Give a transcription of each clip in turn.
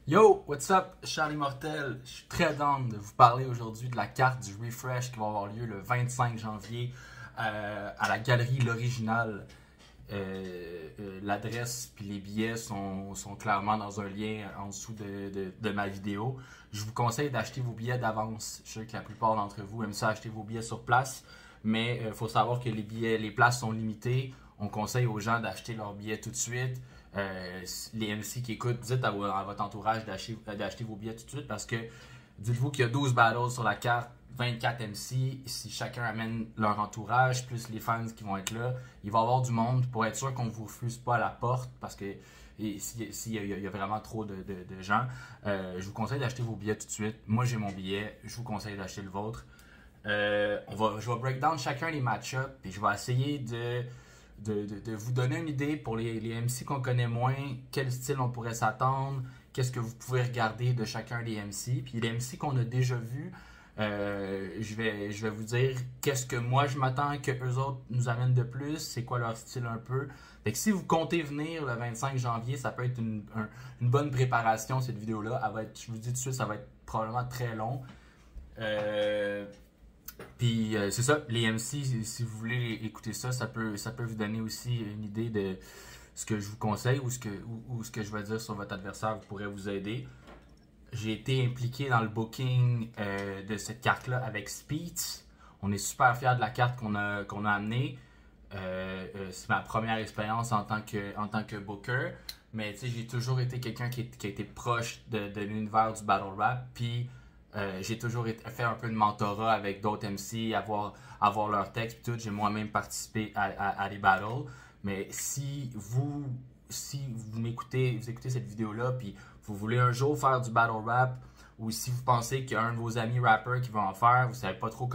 Yo, what's up? Charlie Mortel. Je suis très down de vous parler aujourd'hui de la carte du Refresh qui va avoir lieu le 25 janvier à la galerie L'Original. L'adresse puis les billets sont clairement dans un lien en dessous de ma vidéo. Je vous conseille d'acheter vos billets d'avance. Je sais que la plupart d'entre vous aiment ça acheter vos billets sur place, mais il faut savoir que les places sont limitées. On conseille aux gens d'acheter leurs billets tout de suite. Les MC qui écoutent, dites à votre entourage d'acheter vos billets tout de suite parce que dites-vous qu'il y a 12 battles sur la carte, 24 MC. Si chacun amène leur entourage, plus les fans qui vont être là, il va y avoir du monde pour être sûr qu'on ne vous refuse pas à la porte parce que s'il y a vraiment trop de gens, je vous conseille d'acheter vos billets tout de suite. Moi, j'ai mon billet, je vous conseille d'acheter le vôtre. Je vais break down chacun les match-ups et je vais essayer de vous donner une idée pour les MC qu'on connaît moins, quel style on pourrait s'attendre, qu'est-ce que vous pouvez regarder de chacun des MC. Puis les MC qu'on a déjà vus, je vais vous dire qu'est-ce que moi je m'attends que eux autres nous amènent de plus, c'est quoi leur style un peu. Fait que si vous comptez venir le 25 janvier, ça peut être une bonne préparation cette vidéo-là. Je vous dis tout de suite, ça va être probablement très long. Puis c'est ça, les MC, si vous voulez écouter ça, ça peut vous donner aussi une idée de ce que je vous conseille ou ce que je vais dire sur votre adversaire pourrait vous aider. J'ai été impliqué dans le booking de cette carte-là avec Speeds. On est super fiers de la carte qu'on a amenée. C'est ma première expérience en tant que booker. Mais j'ai toujours été quelqu'un qui a été proche de l'univers du battle rap. Puis j'ai toujours fait un peu de mentorat avec d'autres MC, avoir leurs textes et tout. J'ai moi-même participé à des battles. Mais si vous m'écoutez, vous écoutez cette vidéo-là, puis vous voulez un jour faire du battle rap, ou si vous pensez qu'il y a un de vos amis rappers qui va en faire, vous savez pas trop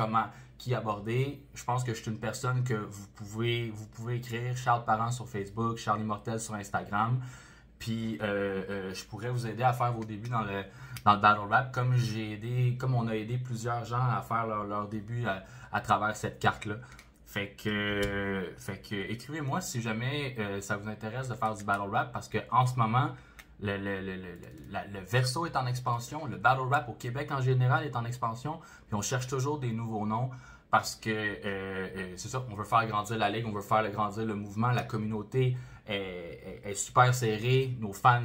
qui aborder, je pense que je suis une personne que vous pouvez écrire, Charles Parent sur Facebook, Charlie Mortel sur Instagram. Puis je pourrais vous aider à faire vos débuts dans le battle rap, comme on a aidé plusieurs gens à faire leur début à travers cette carte-là. Fait que écrivez-moi si jamais ça vous intéresse de faire du battle rap, parce que en ce moment, le verso est en expansion, le battle rap au Québec en général est en expansion, puis on cherche toujours des nouveaux noms. Parce que c'est ça, on veut faire grandir la ligue, on veut faire grandir le mouvement, la communauté est super serrée,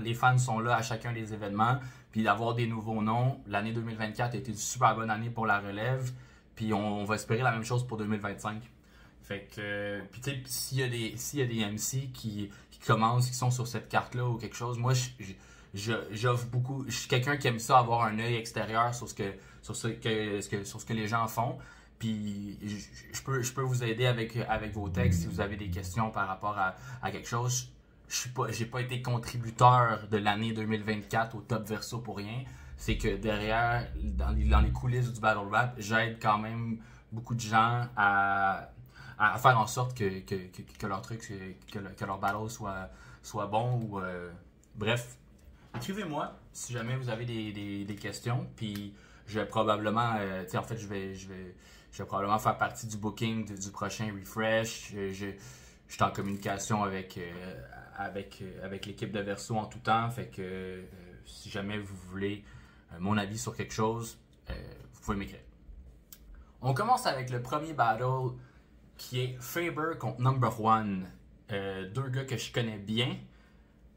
les fans sont là à chacun des événements, puis d'avoir des nouveaux noms. L'année 2024 a été une super bonne année pour la relève, puis on va espérer la même chose pour 2025. Fait que, puis tu sais, s'il y a des MC qui commencent, qui sont sur cette carte-là ou quelque chose, moi j'offre beaucoup, je suis quelqu'un qui aime ça, avoir un œil extérieur sur ce que les gens font. Puis je peux vous aider avec vos textes si vous avez des questions par rapport à quelque chose. J'ai pas été contributeur de l'année 2024 au Top Verso pour rien. C'est que derrière, dans les coulisses du battle rap, j'aide quand même beaucoup de gens à faire en sorte que leur truc, que leur battle soit bon. Ou bref, écrivez-moi si jamais vous avez des questions. Puis je vais probablement, en fait, je vais probablement faire partie du booking du prochain Refresh. Je suis en communication avec l'équipe de Verso en tout temps. Fait que si jamais vous voulez mon avis sur quelque chose, vous pouvez m'écrire. On commence avec le premier battle qui est Faber contre Number One. Deux gars que je connais bien.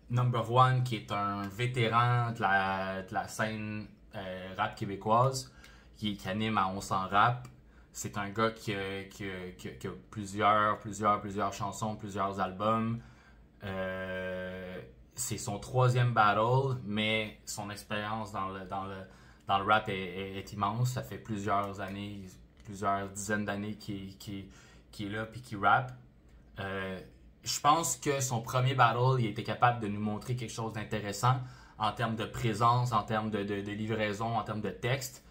Number One qui est un vétéran de la scène rap québécoise qui anime à On s'en rap. C'est un gars qui a plusieurs chansons, plusieurs albums. C'est son troisième battle, mais son expérience dans le rap est immense. Ça fait plusieurs années, plusieurs dizaines d'années qu'il est là et qu'il rappe. Je pense que son premier battle, il était capable de nous montrer quelque chose d'intéressant en termes de présence, en termes de livraison, en termes de texte.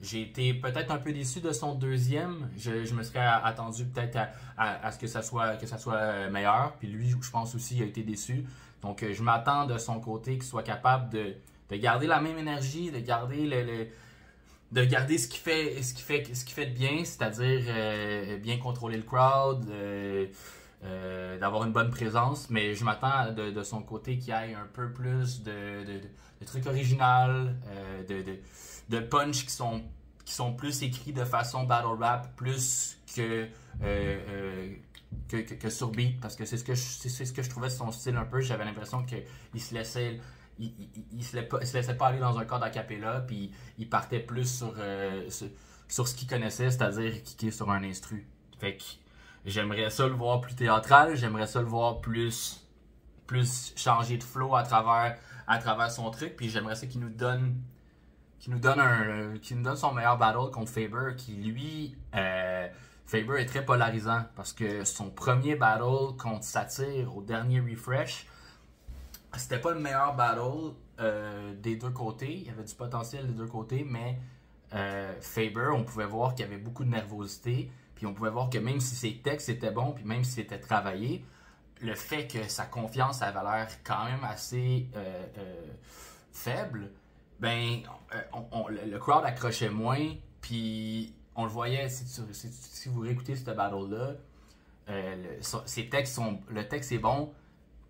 J'ai été peut-être un peu déçu de son deuxième. Je me serais attendu peut-être à ce que ça soit meilleur. Puis lui, je pense aussi, il a été déçu. Donc, je m'attends de son côté qu'il soit capable de garder la même énergie, de garder ce qu'il fait de bien, c'est-à-dire bien contrôler le crowd, d'avoir une bonne présence, mais je m'attends de son côté qu'il y ait un peu plus de trucs originaux, de punch qui sont plus écrits de façon battle rap, plus que sur beat, parce que c'est ce que je trouvais de son style un peu. J'avais l'impression qu'il se laissait. Il se laissait pas aller dans un cadre a cappella, puis il partait plus sur ce qu'il connaissait, c'est-à-dire kicker sur un instru. Fait que j'aimerais ça le voir plus théâtral, j'aimerais ça le voir plus changer de flow à travers son truc, puis j'aimerais ça qu'il nous donne son meilleur battle contre Faber, qui lui, Faber est très polarisant, parce que son premier battle contre Satire au dernier refresh, c'était pas le meilleur battle des deux côtés. Il y avait du potentiel des deux côtés, mais Faber, on pouvait voir qu'il y avait beaucoup de nervosité. Puis on pouvait voir que même si ses textes étaient bons, puis même si c'était travaillé, le fait que sa confiance avait l'air quand même assez faible, ben le crowd accrochait moins. Puis on le voyait, si vous réécoutez ce battle-là, le texte est bon.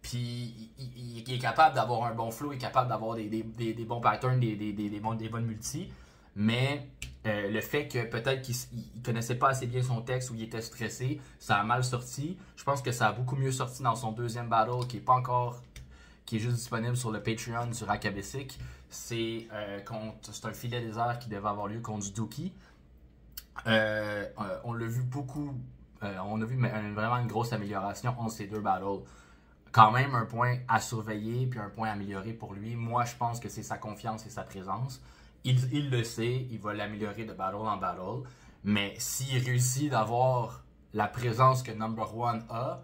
Puis il est capable d'avoir un bon flow, il est capable d'avoir des bons patterns, des bonnes multis. Mais le fait que peut-être qu'il ne connaissait pas assez bien son texte ou il était stressé, ça a mal sorti. Je pense que ça a beaucoup mieux sorti dans son deuxième battle qui est juste disponible sur le Patreon du Rakabesic. C'est un filet désert qui devait avoir lieu contre du Dookie. On l'a vu beaucoup. On a vu vraiment une grosse amélioration entre ces deux battles. Quand même un point à surveiller puis un point à améliorer pour lui. Moi, je pense que c'est sa confiance et sa présence. Il le sait, il va l'améliorer de battle en battle. Mais s'il réussit d'avoir la présence que Number One a,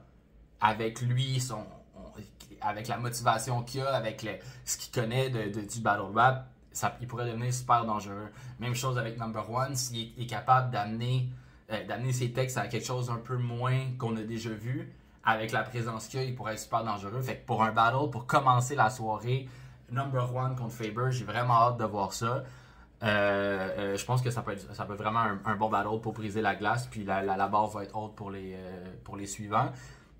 avec lui, avec la motivation qu'il a, avec ce qu'il connaît du battle rap, il pourrait devenir super dangereux. Même chose avec Number One, s'il est capable d'amener ses textes à quelque chose un peu moins qu'on a déjà vu, avec la présence qu'il a, il pourrait être super dangereux. Fait que pour un battle, pour commencer la soirée, Number One contre Faber, j'ai vraiment hâte de voir ça. Je pense que ça peut être vraiment un bon battle pour briser la glace, puis la barre va être haute pour les suivants.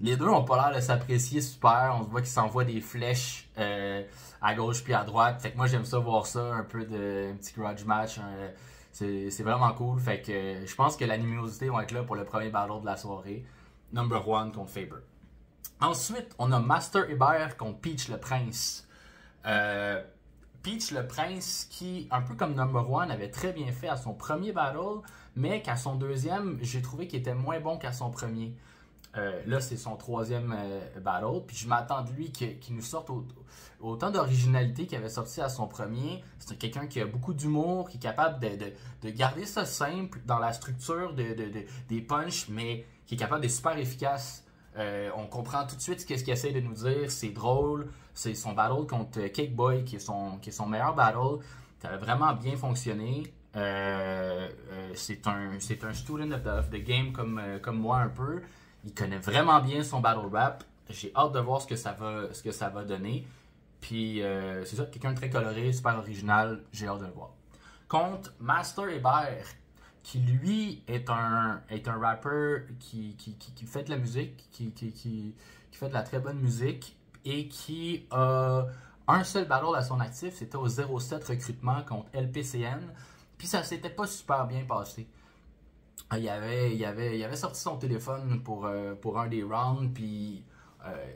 Les deux ont pas l'air de s'apprécier super, on se voit qu'ils s'envoient des flèches à gauche puis à droite. Fait que moi j'aime ça voir ça, un petit grudge match. C'est vraiment cool. Fait que je pense que l'animosité va être là pour le premier battle de la soirée. Number One contre Faber. Ensuite, on a Master Hébert contre Peach le Prince. Peach le Prince qui, un peu comme Number One, avait très bien fait à son premier battle, mais qu'à son deuxième, j'ai trouvé qu'il était moins bon qu'à son premier. Là, c'est son troisième battle, puis je m'attends de lui qu'il nous sorte autant d'originalité qu'il avait sorti à son premier. C'est quelqu'un qui a beaucoup d'humour, qui est capable de garder ça simple dans la structure des punchs, mais qui est capable d'être super efficace. On comprend tout de suite ce qu'il essaie de nous dire, c'est drôle. C'est son battle contre Cake Boy qui est son meilleur battle. Ça a vraiment bien fonctionné. C'est un student of the game comme moi un peu. Il connaît vraiment bien son battle rap. J'ai hâte de voir ce que ça va donner. Puis c'est ça, quelqu'un de très coloré, super original. J'ai hâte de le voir. Contre Master Hébert, qui lui est un rappeur qui fait de la musique, qui fait de la très bonne musique et qui a un seul battle à son actif, c'était au 07 recrutement contre LPCN. Puis ça s'était pas super bien passé. Il avait sorti son téléphone pour un des rounds, puis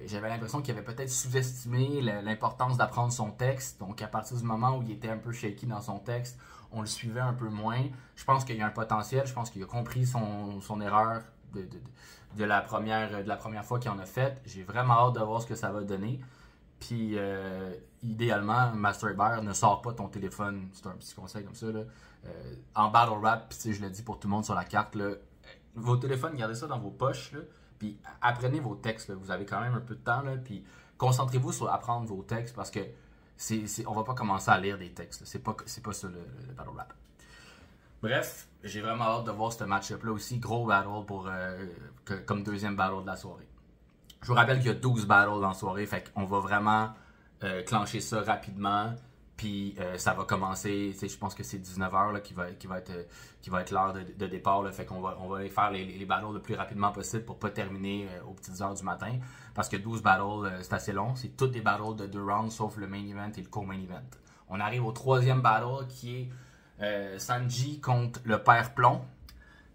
j'avais l'impression qu'il avait peut-être sous-estimé l'importance d'apprendre son texte. Donc à partir du moment où il était un peu shaky dans son texte, on le suivait un peu moins. Je pense qu'il y a un potentiel, je pense qu'il a compris son erreur de la première fois qu'il en a fait. J'ai vraiment hâte de voir ce que ça va donner. Puis idéalement, Master Hébert, ne sors pas ton téléphone. C'est un petit conseil comme ça, là. En battle rap, je le dis pour tout le monde sur la carte, là, vos téléphones, gardez ça dans vos poches, là, puis apprenez vos textes, là. Vous avez quand même un peu de temps, là, puis concentrez-vous sur apprendre vos textes parce que on va pas commencer à lire des textes, là. C'est pas ça le battle rap. Bref, j'ai vraiment hâte de voir ce match-up là aussi, gros battle comme deuxième battle de la soirée. Je vous rappelle qu'il y a 12 battles dans la soirée, fait qu'on va vraiment clencher ça rapidement. Puis ça va commencer, je pense que c'est 19h là, qui va être l'heure de départ. Là, fait qu'on va aller faire les battles le plus rapidement possible pour pas terminer aux petites heures du matin. Parce que 12 battles, c'est assez long. C'est toutes des battles de 2 rounds sauf le main event et le co-main event. On arrive au troisième battle qui est Sanji contre le Père Plomb.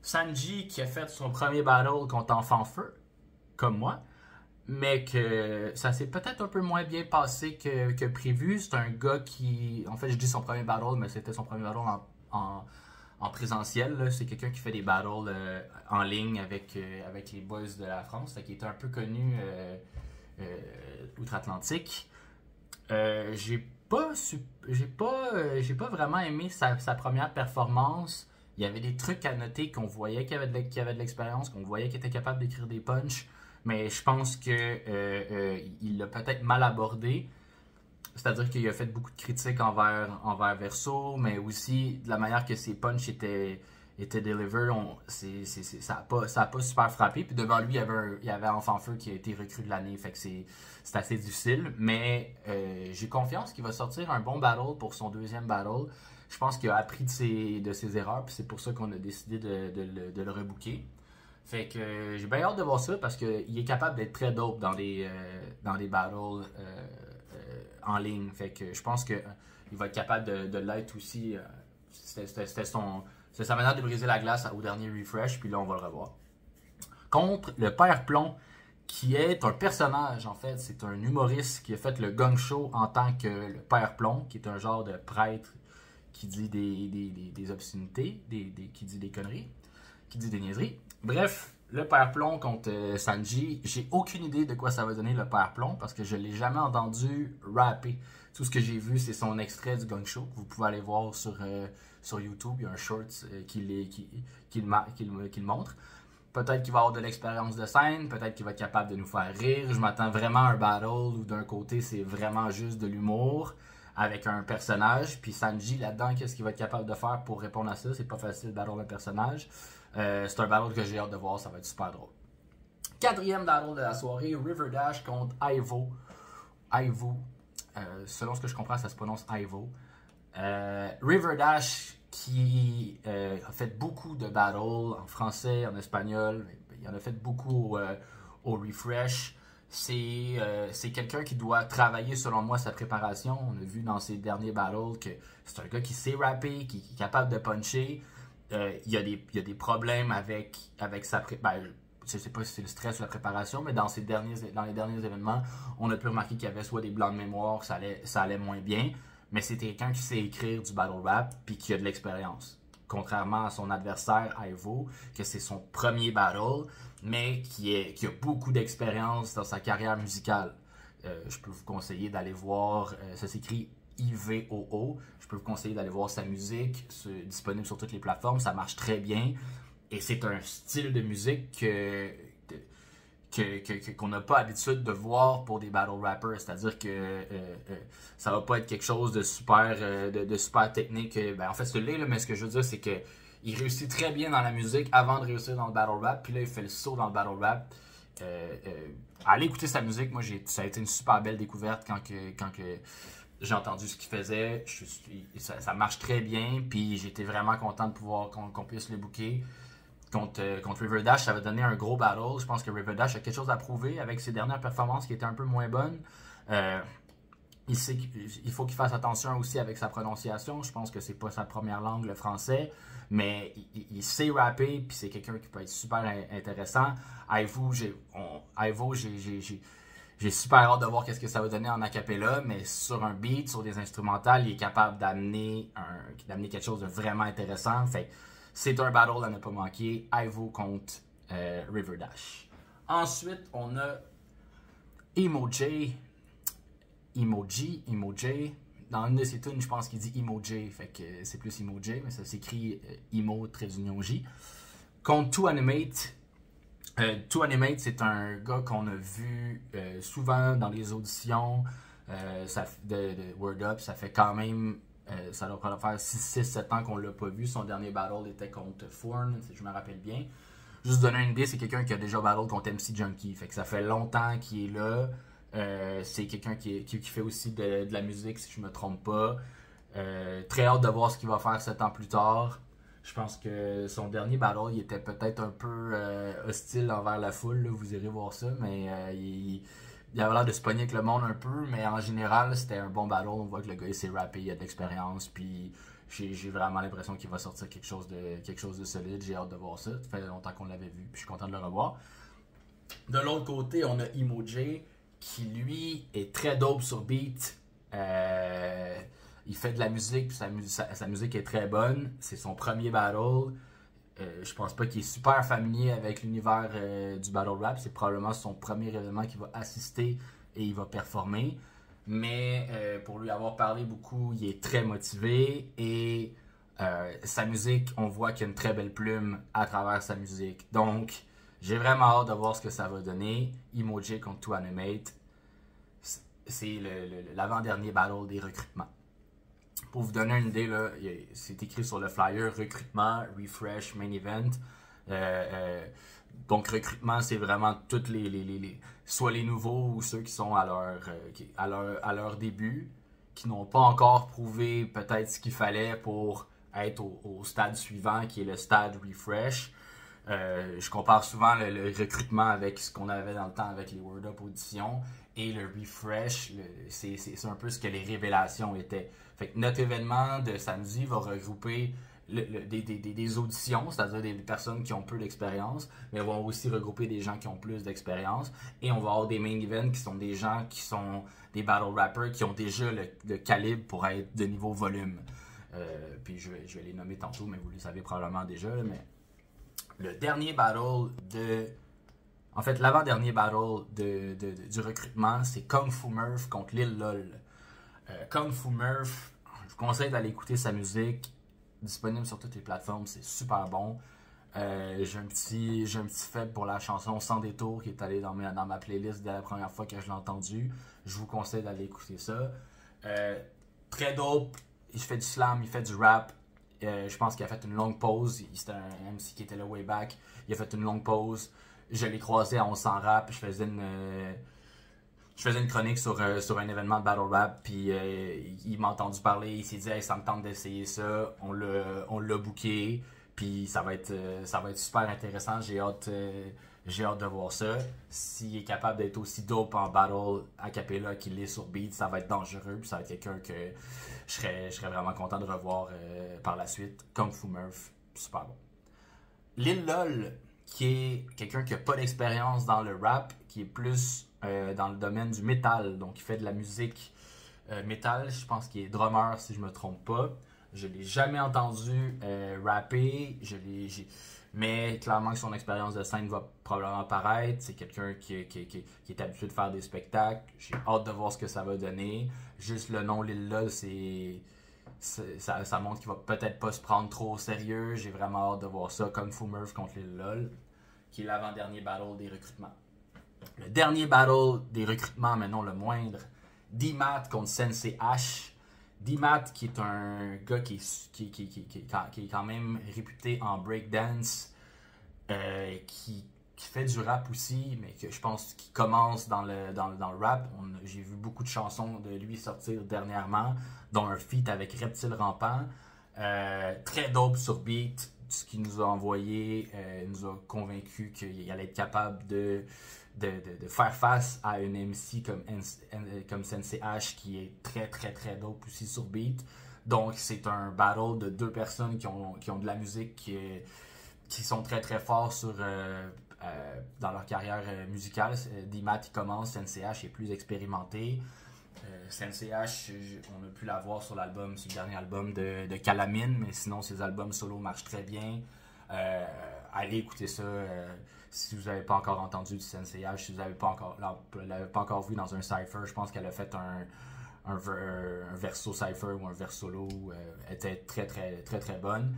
Sanji qui a fait son premier battle contre Enfant Feu, comme moi. Mais que ça s'est peut-être un peu moins bien passé que prévu. C'est un gars qui... En fait, je dis son premier battle, mais c'était son premier battle en présentiel. C'est quelqu'un qui fait des battles en ligne avec les boys de la France. Qui était un peu connu outre-Atlantique. J'ai pas vraiment aimé sa première performance. Il y avait des trucs à noter qu'on voyait qu'il y avait de l'expérience, qu'on voyait qu'il était capable d'écrire des punchs. Mais je pense qu'il l'a peut-être mal abordé. C'est-à-dire qu'il a fait beaucoup de critiques envers Verso, mais aussi de la manière que ses punchs étaient delivered, ça n'a pas super frappé. Puis devant lui, il y avait Enfant Feu qui a été recrue de l'année, fait que c'est assez difficile. Mais j'ai confiance qu'il va sortir un bon battle pour son deuxième battle. Je pense qu'il a appris de ses erreurs, puis c'est pour ça qu'on a décidé de le rebooker. Fait que j'ai bien hâte de voir ça parce qu'il est capable d'être très dope dans des battles en ligne. Fait que je pense qu'il va être capable de l'être aussi. C'était sa manière de briser la glace au dernier refresh, puis là on va le revoir. Contre le Père Plomb, qui est un personnage en fait. C'est un humoriste qui a fait le Gong Show en tant que le Père Plomb, qui est un genre de prêtre qui dit des obscénités, qui dit des conneries, qui dit des niaiseries. Bref, le Père Plomb contre Sanji, j'ai aucune idée de quoi ça va donner le Père Plomb parce que je ne l'ai jamais entendu rapper. Tout ce que j'ai vu, c'est son extrait du Gong Show. Vous pouvez aller voir sur YouTube, il y a un short qui le montre. Peut-être qu'il va avoir de l'expérience de scène, peut-être qu'il va être capable de nous faire rire. Je m'attends vraiment à un battle où d'un côté c'est vraiment juste de l'humour avec un personnage. Puis Sanji là-dedans, qu'est-ce qu'il va être capable de faire pour répondre à ça? C'est pas facile de battle un personnage. C'est un battle que j'ai hâte de voir, ça va être super drôle. Quatrième battle de la soirée, River Dash contre Ivo. Selon ce que je comprends, ça se prononce Ivo. River Dash qui a fait beaucoup de battles en français, en espagnol. Il en a fait beaucoup au refresh. C'est quelqu'un qui doit travailler, selon moi, sa préparation. On a vu dans ses derniers battles que c'est un gars qui sait rapper, qui est capable de puncher. Il y a des problèmes avec sa préparation. Je ne sais pas si c'est le stress ou la préparation, mais dans les derniers événements, on a pu remarquer qu'il y avait soit des blancs de mémoire, ça allait moins bien, mais c'est quelqu'un qui sait écrire du battle rap puis qui a de l'expérience. Contrairement à son adversaire, Ivo, que c'est son premier battle, mais qui a beaucoup d'expérience dans sa carrière musicale. Je peux vous conseiller d'aller voir, ça s'écrit IVOO. Je peux vous conseiller d'aller voir sa musique, disponible sur toutes les plateformes. Ça marche très bien. Et c'est un style de musique qu'on n'a pas l'habitude de voir pour des battle rappers. C'est-à-dire que ça va pas être quelque chose de super, super technique. En fait, c'est là, mais ce que je veux dire, c'est que il réussit très bien dans la musique avant de réussir dans le battle rap. Puis là, il fait le saut dans le battle rap. Allez écouter sa musique. Moi, ça a été une super belle découverte quand j'ai entendu ce qu'il faisait. Ça marche très bien. Puis j'étais vraiment content de pouvoir qu'on puisse le booker. Contre River Dash, ça va donner un gros battle. Je pense que River Dash a quelque chose à prouver avec ses dernières performances qui étaient un peu moins bonnes. Il faut qu'il fasse attention aussi avec sa prononciation. Je pense que c'est pas sa première langue, le français. Mais il sait rapper, puis c'est quelqu'un qui peut être super intéressant. Ivo, j'ai super hâte de voir qu'est-ce que ça va donner en acapella, mais sur un beat, sur des instrumentales, il est capable d'amener quelque chose de vraiment intéressant. Fait c'est un battle à ne pas manquer. Ivo contre River Dash. Ensuite, on a Emoji. Dans une de ses tunes, je pense qu'il dit Emoji. Fait que c'est plus Emoji, mais ça s'écrit Emo-J. Contre 2Animate. 2Animate, c'est un gars qu'on a vu souvent dans les auditions de Word Up. Ça fait quand même... ça doit faire 6-7 ans qu'on l'a pas vu. Son dernier battle était contre Fourn, si je me rappelle bien. Juste donner une idée, c'est quelqu'un qui a déjà battle contre MC Junkie. Fait que ça fait longtemps qu'il est là. C'est quelqu'un qui fait aussi de la musique, si je me trompe pas. Très hâte de voir ce qu'il va faire 7 ans plus tard. Je pense que son dernier battle, il était peut-être un peu hostile envers la foule, là, vous irez voir ça, mais il avait l'air de se pogner avec le monde un peu, mais en général, c'était un bon battle. On voit que le gars, il s'est rappé, il a de l'expérience, puis j'ai vraiment l'impression qu'il va sortir quelque chose de solide. J'ai hâte de voir ça. Ça fait longtemps qu'on l'avait vu, puis je suis content de le revoir. De l'autre côté, on a Imo-J, qui lui est très dope sur beat. Il fait de la musique, puis sa musique est très bonne. C'est son premier battle. Je pense pas qu'il est super familier avec l'univers du battle rap. C'est probablement son premier événement qu'il va assister et il va performer. Mais pour lui avoir parlé beaucoup, il est très motivé et sa musique, on voit qu'il y a une très belle plume à travers sa musique. Donc, j'ai vraiment hâte de voir ce que ça va donner. Imo-J contre 2Animate. C'est l'avant-dernier battle des recrutements. Pour vous donner une idée, là, c'est écrit sur le flyer recrutement, refresh, main event. Donc recrutement, c'est vraiment toutes soit les nouveaux ou ceux qui sont à leur début, qui n'ont pas encore prouvé peut-être ce qu'il fallait pour être au stade suivant, qui est le stade refresh. Je compare souvent le recrutement avec ce qu'on avait dans le temps avec les Word Up auditions. Et le refresh, c'est un peu ce que les révélations étaient. Fait que notre événement de samedi va regrouper des auditions, c'est-à-dire des personnes qui ont peu d'expérience, mais vont aussi regrouper des gens qui ont plus d'expérience. Et on va avoir des main events qui sont des gens qui sont des battle rappers qui ont déjà le calibre pour être de niveau volume. Puis je vais les nommer tantôt, mais vous les savez probablement déjà. Là, mais le dernier battle en fait, l'avant-dernier battle du recrutement, c'est Kung Fu Murph contre Lil Lol. Kung Fu Murph, je vous conseille d'aller écouter sa musique. Disponible sur toutes les plateformes, c'est super bon. J'ai un petit faible pour la chanson Sans détour qui est allée dans ma playlist dès la première fois que je l'ai entendue. Je vous conseille d'aller écouter ça. Très dope. Il fait du slam, il fait du rap. Je pense qu'il a fait une longue pause. C'était un MC qui était là way back. Il a fait une longue pause. Je l'ai croisé à On s'en rap. Je faisais une chronique sur un événement de battle rap. Puis il m'a entendu parler. Il s'est dit hey, ça me tente d'essayer ça. On l'a booké. Puis ça va être super intéressant. J'ai hâte de voir ça. S'il est capable d'être aussi dope en battle a cappella qu'il est sur beat, ça va être dangereux. Puis ça va être quelqu'un que je serais vraiment content de revoir par la suite. Kung Fu Murph, super bon. Lil Lol, qui est quelqu'un qui n'a pas d'expérience dans le rap, qui est plus dans le domaine du métal. Donc il fait de la musique métal. Je pense qu'il est drummer si je me trompe pas. Je l'ai jamais entendu rapper, mais clairement que son expérience de scène va probablement apparaître. C'est quelqu'un qui est habitué de faire des spectacles. J'ai hâte de voir ce que ça va donner. Juste le nom Lil Lol, ça montre qu'il va peut-être pas se prendre trop au sérieux. J'ai vraiment hâte de voir ça. Kung Fu Murph contre Lil Lol, qui est l'avant-dernier battle des recrutements. Le dernier battle des recrutements, mais non le moindre, D-Mat contre Sensei H. D-Mat, qui est un gars qui est quand même réputé en breakdance, qui fait du rap aussi, mais que je pense qu'il commence dans le rap. J'ai vu beaucoup de chansons de lui sortir dernièrement, dont un feat avec Reptile Rampant. Très dope sur beat, ce qu'il nous a envoyé nous a convaincu qu'il allait être capable de faire face à une MC comme Sensei H qui est très très très dope aussi sur beat. Donc c'est un battle de deux personnes qui ont de la musique qui sont très très forts dans leur carrière musicale. D-Mat il commence, Sensei H est plus expérimenté. Sensei H, on a pu la voir sur le dernier album de Calamine, mais sinon ses albums solo marchent très bien. Allez écouter ça si vous n'avez pas encore entendu du Sensei H, si vous l'avez pas encore vu dans un cypher. Je pense qu'elle a fait un verso cypher ou un vers solo, était très très très très bonne.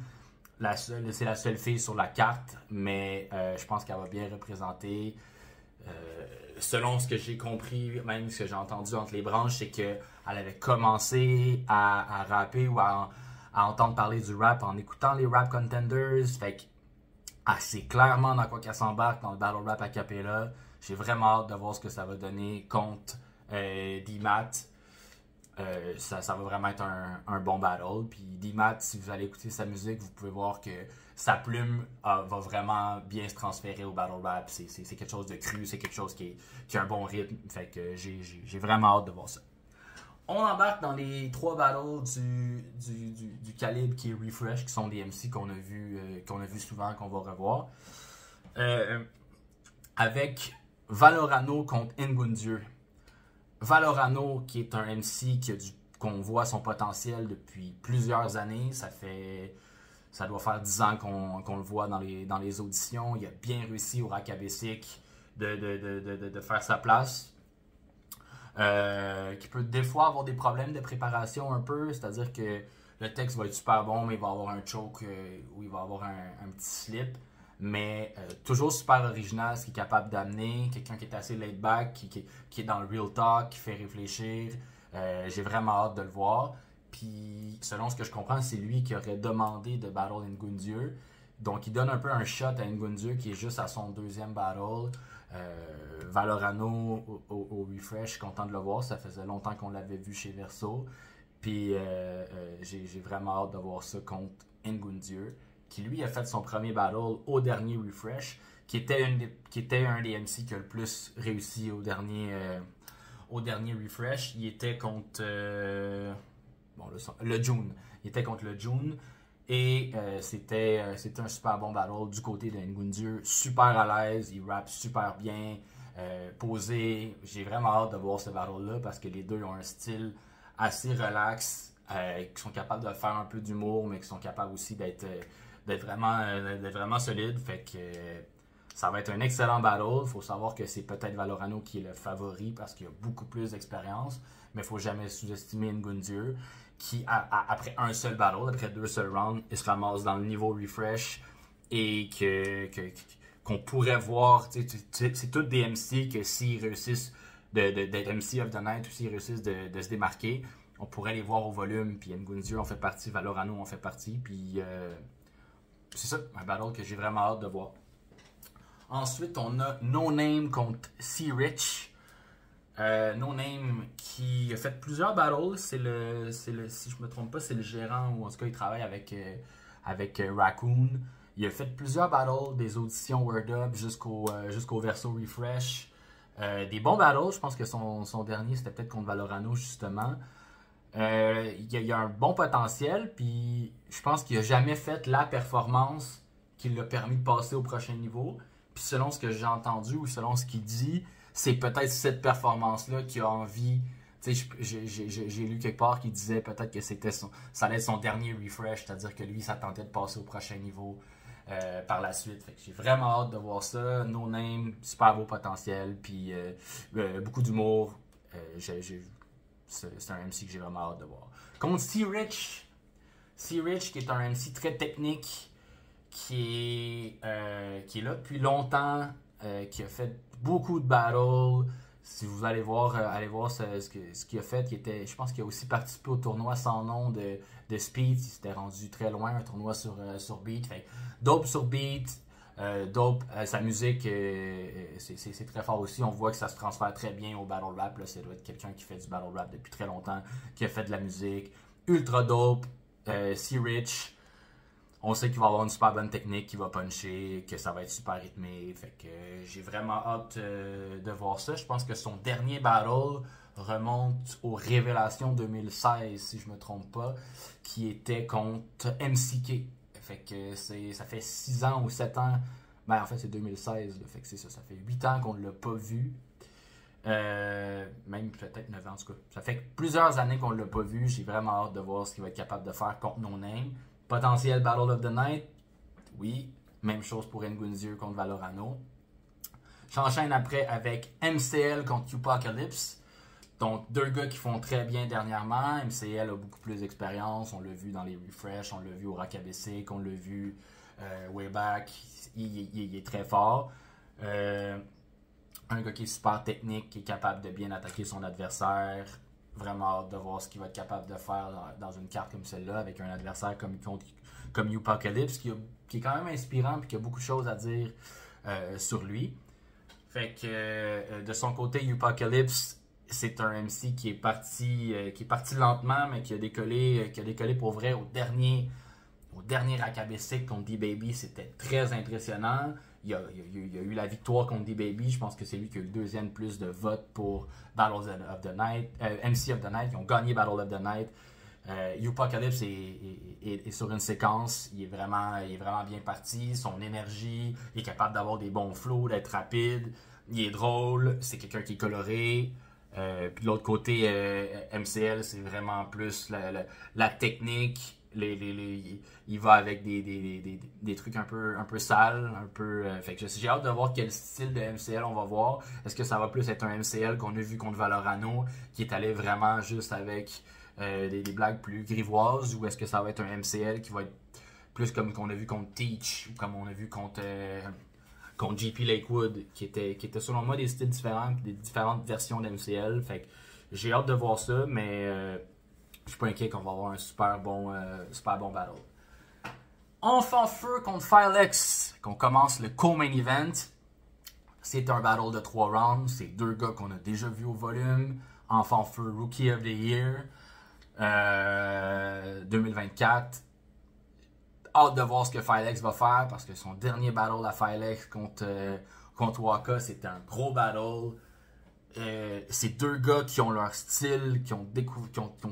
C'est la seule fille sur la carte, mais je pense qu'elle va bien représenter. Selon ce que j'ai compris, même ce que j'ai entendu entre les branches, c'est qu'elle avait commencé à rapper ou à entendre parler du rap en écoutant les rap contenders. Fait qu'elle sait clairement dans quoi qu'elle s'embarque dans le battle rap a cappella. J'ai vraiment hâte de voir ce que ça va donner contre D-Mat. Ça va vraiment être un bon battle. Puis D-Mat, si vous allez écouter sa musique, vous pouvez voir que sa plume va vraiment bien se transférer au battle rap. C'est quelque chose de cru, c'est quelque chose qui a un bon rythme. Fait que j'ai vraiment hâte de voir ça. On embarque dans les 3 battles du calibre qui est Refresh, qui sont des MC qu'on a vu souvent, qu'on va revoir. Avec Valorano contre Ngundieu. Valorano, qui est un MC qu'on voit son potentiel depuis plusieurs années. Ça doit faire 10 ans qu'on le voit dans les auditions. Il a bien réussi au Rack Basic de faire sa place. Qui peut des fois avoir des problèmes de préparation un peu. C'est-à-dire que le texte va être super bon, mais il va avoir un choke où il va avoir un petit slip. Mais toujours super original, ce qu'il est capable d'amener. Quelqu'un qui est assez laid back, qui est dans le real talk, qui fait réfléchir. J'ai vraiment hâte de le voir. Puis, selon ce que je comprends, c'est lui qui aurait demandé de battle Ngundieu. Donc, il donne un peu un shot à Ngundieu qui est juste à son 2e battle. Valorano au Refresh, je suis content de le voir. Ça faisait longtemps qu'on l'avait vu chez Verso. Puis, j'ai vraiment hâte de voir ça contre Ngundieu, qui lui a fait son premier battle au dernier Refresh, qui était un des MC qui a le plus réussi au dernier Refresh. Il était contre le June. Il était contre le June. Et c'était un super bon battle du côté de Ngundieu. Super à l'aise, il rappe super bien, posé. J'ai vraiment hâte de voir ce battle-là parce que les deux ont un style assez relax, qui sont capables de faire un peu d'humour, mais qui sont capables aussi d'être vraiment solides. Fait que ça va être un excellent battle. Il faut savoir que c'est peut-être Valorano qui est le favori parce qu'il a beaucoup plus d'expérience. Mais il ne faut jamais sous-estimer Ngundieu, qui, après un seul battle, après 2 seuls rounds, il se ramasse dans le niveau Refresh et qu'on pourrait voir. C'est tous des MC que s'ils réussissent d'être MC of the Night ou s'ils réussissent de se démarquer, on pourrait les voir au volume. Puis Ngundieu en fait partie, Valorano en fait partie. Puis c'est ça, un battle que j'ai vraiment hâte de voir. Ensuite, on a No Name contre C-Rich. No Name qui a fait plusieurs battles. Si je me trompe pas, c'est le gérant, ou en tout cas il travaille avec Raccoon. Il a fait plusieurs battles, des auditions Word Up jusqu'au Verso Refresh. Des bons battles, je pense que son dernier c'était peut-être contre Valorano justement. Il y a un bon potentiel, puis je pense qu'il n'a jamais fait la performance qui l'a permis de passer au prochain niveau. Puis selon ce que j'ai entendu ou selon ce qu'il dit, c'est peut-être cette performance-là qui a envie. Tu sais, j'ai lu quelque part qui disait peut-être que ça allait être son dernier refresh, c'est-à-dire que lui, il s'attendait de passer au prochain niveau par la suite. Fait que j'ai vraiment hâte de voir ça. No Name, super beau potentiel, puis beaucoup d'humour. C'est un MC que j'ai vraiment hâte de voir. Contre C-Rich, qui est un MC très technique, qui est là depuis longtemps, qui a fait beaucoup de battles. Si vous allez voir, ce qu'il a fait, je pense qu'il a aussi participé au tournoi sans nom de Speed. Il s'était rendu très loin, un tournoi sur Beat. Fait, dope sur Beat, dope. Sa musique, c'est très fort aussi. On voit que ça se transfère très bien au battle rap. Là. Ça doit être quelqu'un qui fait du battle rap depuis très longtemps, qui a fait de la musique. Ultra dope. C-Rich. On sait qu'il va avoir une super bonne technique, qu'il va puncher, que ça va être super rythmé. Fait que j'ai vraiment hâte de voir ça. Je pense que son dernier battle remonte aux Révélations 2016, si je me trompe pas, qui était contre MCK. Fait que ça fait 6 ans ou 7 ans. Ben en fait c'est 2016, là. Fait que c'est ça. Ça fait 8 ans qu'on ne l'a pas vu. Même peut-être 9 ans en tout cas. Ça fait plusieurs années qu'on ne l'a pas vu. J'ai vraiment hâte de voir ce qu'il va être capable de faire contre No Name. Potentiel Battle of the Night, oui. Même chose pour Ngundieu contre Valorano. J'enchaîne après avec MCL contre Q-Apocalypse. Donc, 2 gars qui font très bien dernièrement. MCL a beaucoup plus d'expérience. On l'a vu dans les refresh, on l'a vu au Rock ABC, on l'a vu way back. Il est très fort. Un gars qui est super technique, qui est capable de bien attaquer son adversaire. Vraiment hâte de voir ce qu'il va être capable de faire dans une carte comme celle-là, avec un adversaire comme Q-Apocalypse, qui est quand même inspirant et qui a beaucoup de choses à dire sur lui. Fait que de son côté, Upocalypse, c'est un MC qui est parti lentement, mais qui a décollé pour vrai au dernier Rakabessic contre D-Baby. C'était très impressionnant. Il y a eu la victoire contre D-Baby. Je pense que c'est lui qui a eu le deuxième plus de votes pour Battle of the Night, MC of the Night. Ils ont gagné Battle of the Night. Upocalypse est sur une séquence. Il est vraiment bien parti. Son énergie, il est capable d'avoir des bons flows, d'être rapide. Il est drôle. C'est quelqu'un qui est coloré. Puis de l'autre côté, MCL, c'est vraiment plus la technique. Il va avec des trucs un peu sales, fait que j'ai hâte de voir quel style de MCL on va voir. Est-ce que ça va plus être un MCL qu'on a vu contre Valorano, qui est allé vraiment juste avec des blagues plus grivoises, ou est-ce que ça va être un MCL qui va être plus comme qu'on a vu contre Teach, ou comme on a vu contre JP Lakewood, qui était selon moi des styles différents, des différentes versions d'MCL. Fait que j'ai hâte de voir ça, mais je suis pas inquiet qu'on va avoir un super bon battle. Enfant Feu contre Filex, qu'on commence le co-main event. C'est un battle de 3 rounds. C'est deux gars qu'on a déjà vus au volume. Enfant Feu, Rookie of the Year 2024. Hâte de voir ce que Filex va faire, parce que son dernier battle à Filex contre Waka, c'était un gros battle. C'est deux gars qui ont leur style, qui ont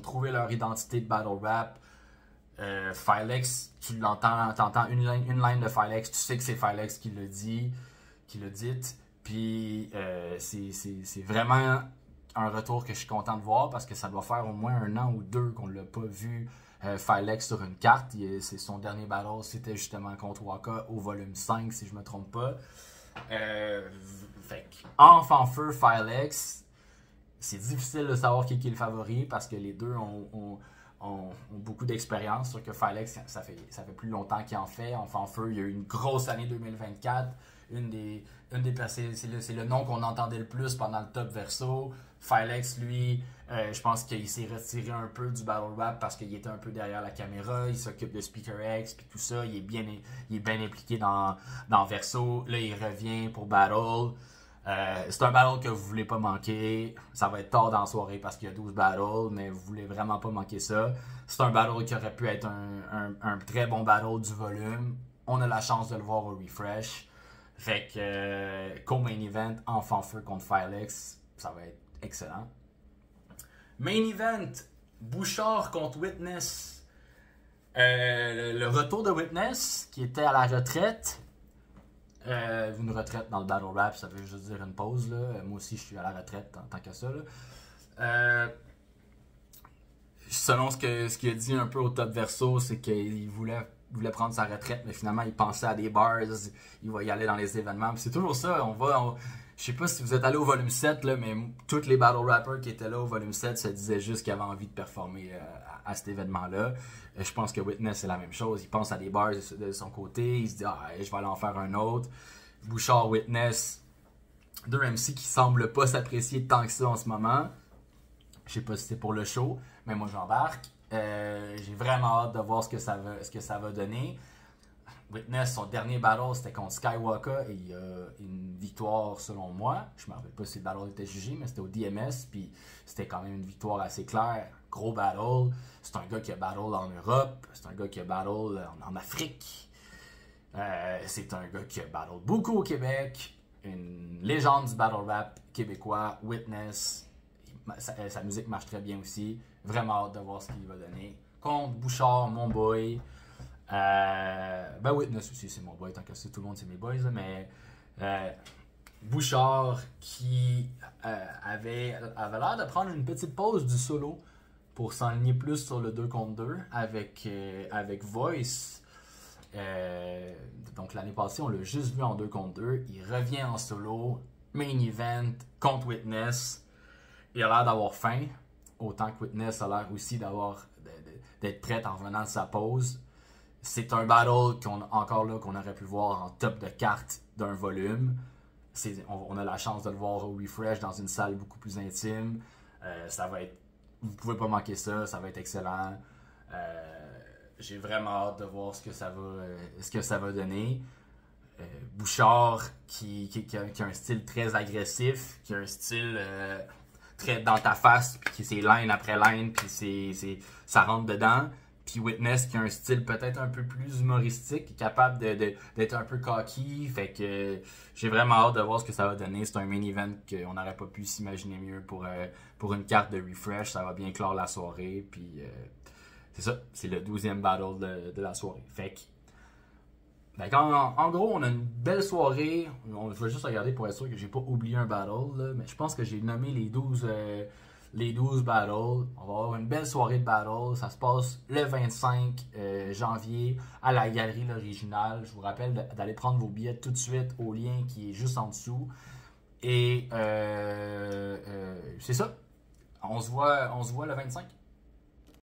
trouvé leur identité de battle rap. Filex, tu l'entends, t'entends une line de Filex, tu sais que c'est Filex qui l'a dit. Puis c'est vraiment un retour que je suis content de voir, parce que ça doit faire au moins 1 an ou 2 qu'on l'a pas vu Filex sur une carte. C'est son dernier battle, c'était justement contre Waka au volume 5, si je me trompe pas. Fait que, Enfant Feu, Filex, c'est difficile de savoir qui est le favori, parce que les deux ont beaucoup d'expérience. Sur que Filex, ça fait plus longtemps qu'il en fait. Enfant Feu, il y a eu une grosse année 2024. C'est le nom qu'on entendait le plus pendant le top verso. Filex, lui, je pense qu'il s'est retiré un peu du battle rap parce qu'il était un peu derrière la caméra. Il s'occupe de Speaker X puis tout ça. Il est bien impliqué dans verso. Là, il revient pour battle. C'est un battle que vous voulez pas manquer. Ça va être tard dans la soirée parce qu'il y a 12 battles, mais vous voulez vraiment pas manquer ça. C'est un battle qui aurait pu être un très bon battle du volume. On a la chance de le voir au refresh. Fait que co-main event, Enfant Feu contre Filex, ça va être excellent. Main event, Bouchard contre Witness. Le retour de Witness, qui était à la retraite. Une retraite dans le battle rap, ça veut juste dire une pause. Là. Moi aussi, je suis à la retraite en tant que ça. Selon ce qu'il a dit un peu au top verso, c'est qu'il voulait prendre sa retraite, mais finalement, il pensait à des bars, il va y aller dans les événements. Puis c'est toujours ça, je sais pas si vous êtes allé au volume 7, là, mais tous les battle rappers qui étaient là au volume 7 se disaient juste qu'ils avaient envie de performer à cet événement-là. Je pense que Witness, c'est la même chose. Il pense à des bars de son côté, il se dit « je vais aller en faire un autre ». Bouchard, Witness, deux MC qui semblent pas s'apprécier tant que ça en ce moment. Je sais pas si c'est pour le show, mais moi j'embarque. J'ai vraiment hâte de voir ce que ça va donner. Witness, son dernier battle, c'était contre Skywalker, et il y a une victoire selon moi. Je me rappelle pas si le battle était jugé, mais c'était au DMS, puis c'était quand même une victoire assez claire. Gros battle. C'est un gars qui a battle en Europe, c'est un gars qui a battle en Afrique. C'est un gars qui a battle beaucoup au Québec. Une légende du battle rap québécois, Witness. Sa musique marche très bien aussi. Vraiment hâte de voir ce qu'il va donner. Contre Bouchard, mon boy. Witness aussi, c'est mon boy. Tant que c'est tout le monde, c'est mes boys. Là, mais Bouchard qui avait l'air de prendre une petite pause du solo pour s'enligner plus sur le 2 contre 2 avec Voice. Donc l'année passée, on l'a juste vu en 2 contre 2. Il revient en solo. Main event contre Witness. Il a l'air d'avoir faim, autant que Witness a l'air aussi d'être prêt en revenant de sa pause. C'est un battle qu'on aurait pu voir en top de carte d'un volume. On a la chance de le voir au refresh dans une salle beaucoup plus intime. Ça va être, vous pouvez pas manquer ça, ça va être excellent. J'ai vraiment hâte de voir ce que ça va donner. Bouchard qui a un style très agressif, qui a un style très dans ta face, puis qui c'est line après line, puis ça rentre dedans. Puis Witness qui a un style peut-être un peu plus humoristique, capable d'être un peu cocky. Fait que j'ai vraiment hâte de voir ce que ça va donner. C'est un main event qu'on n'aurait pas pu s'imaginer mieux pour une carte de refresh. Ça va bien clore la soirée. Puis c'est ça, c'est le 12e battle de la soirée. Fait que en gros, on a une belle soirée. Je vais juste regarder pour être sûr que j'ai pas oublié un battle. Là, mais je pense que j'ai nommé les 12 battles. On va avoir une belle soirée de battle. Ça se passe le 25 janvier à la Galerie L'Original. Je vous rappelle d'aller prendre vos billets tout de suite au lien qui est juste en dessous. Et c'est ça. On se voit le 25.